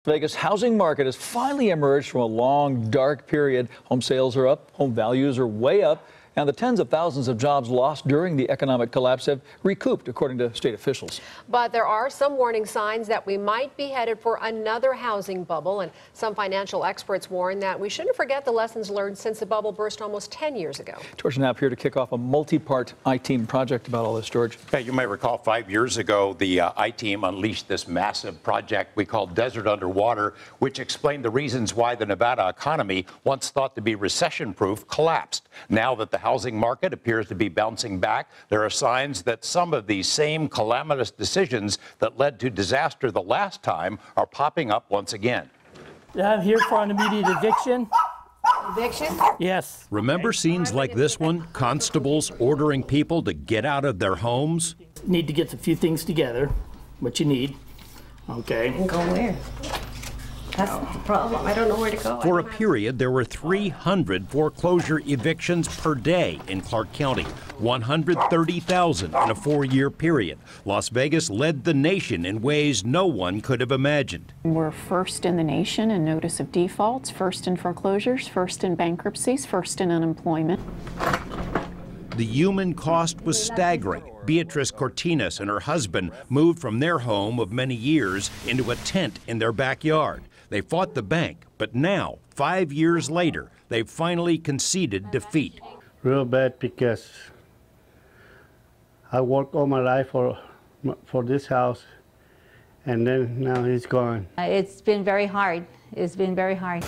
Vegas housing market has finally emerged from a long, dark period. Home sales are up, home values are way up, and the tens of thousands of jobs lost during the economic collapse have recouped, according to state officials. But there are some warning signs that we might be headed for another housing bubble, and some financial experts warn that we shouldn't forget the lessons learned since the bubble burst almost 10 years ago. George Knapp here to kick off a multi-part I-Team project about all this, George. Yeah, you may recall 5 years ago, the I-Team unleashed this massive project we called Desert Underwater, which explained the reasons why the Nevada economy, once thought to be recession-proof, collapsed. Now that the housing market appears to be bouncing back, there are signs that some of these same calamitous decisions that led to disaster the last time are popping up once again. I'm here for an immediate eviction. Eviction? Yes. Remember scenes like this one? Constables ordering people to get out of their homes? Need to get a few things together, what you need. Okay. And go where? That's the problem. I don't know where to go. For a period, there were 300 foreclosure evictions per day in Clark County, 130,000 in a 4-year period. Las Vegas led the nation in ways no one could have imagined. We're first in the nation in notice of defaults, first in foreclosures, first in bankruptcies, first in unemployment. The human cost was staggering. Beatrice Cortinas and her husband moved from their home of many years into a tent in their backyard. They fought the bank, but now, 5 years later, they've finally conceded defeat. Real bad because I worked all my life for this house, and then now he's gone. It's been very hard. It's been very hard.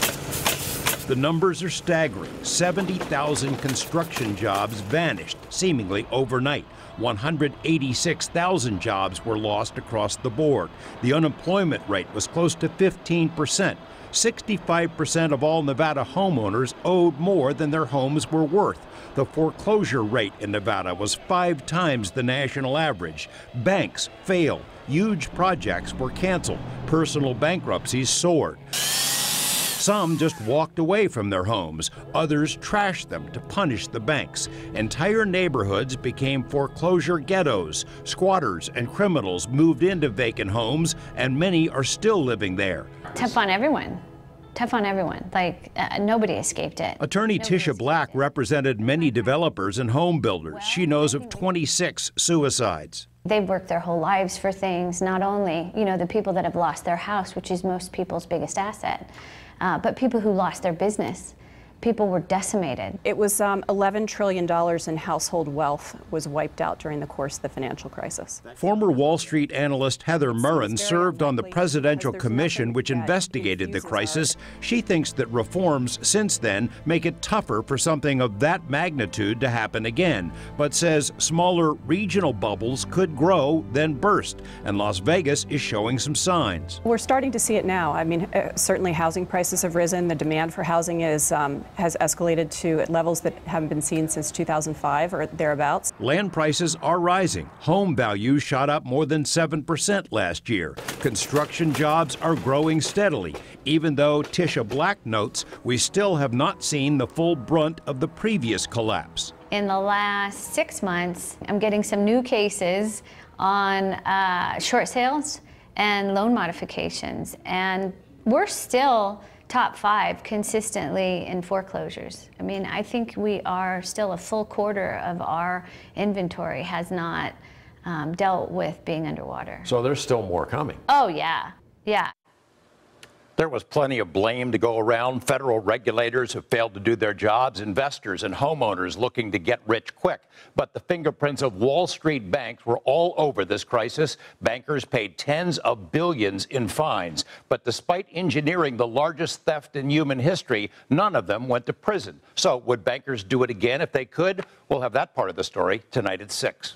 The numbers are staggering. 70,000 construction jobs vanished, seemingly overnight. 186,000 jobs were lost across the board. The unemployment rate was close to 15%. 65% of all Nevada homeowners owed more than their homes were worth. The foreclosure rate in Nevada was 5 times the national average. Banks failed. Huge projects were canceled. Personal bankruptcies soared. Some just walked away from their homes. Others trashed them to punish the banks. Entire neighborhoods became foreclosure ghettos. Squatters and criminals moved into vacant homes, and many are still living there. Tough on everyone. Tough on everyone. Like, nobody escaped it. Attorney Tisha Black represented many developers and home builders. She knows of 26 suicides. They've worked their whole lives for things, not only, the people that have lost their house, which is most people's biggest asset, but people who lost their business. People were decimated. It was $11 trillion in household wealth was wiped out during the course of the financial crisis. Former Wall Street analyst Heather Murrin served on the Presidential Commission which investigated the crisis. She thinks that reforms since then make it tougher for something of that magnitude to happen again, but says smaller regional bubbles could grow, then burst, and Las Vegas is showing some signs. We're starting to see it now. I mean, certainly housing prices have risen. The demand for housing has escalated to levels that haven't been seen since 2005 or thereabouts. Land prices are rising. Home values shot up more than 7% last year. Construction jobs are growing steadily, even though Tisha Black notes we still have not seen the full brunt of the previous collapse. In the last 6 months, I'm getting some new cases on short sales and loan modifications, and we're still top 5 consistently in foreclosures. I mean, I think we are still a full quarter of our inventory has not dealt with being underwater. So there's still more coming. Oh, yeah. Yeah. There was plenty of blame to go around. Federal regulators have failed to do their jobs, investors and homeowners looking to get rich quick. But the fingerprints of Wall Street banks were all over this crisis. Bankers paid tens of billions in fines. But despite engineering the largest theft in human history, none of them went to prison. So would bankers do it again if they could? We'll have that part of the story tonight at 6.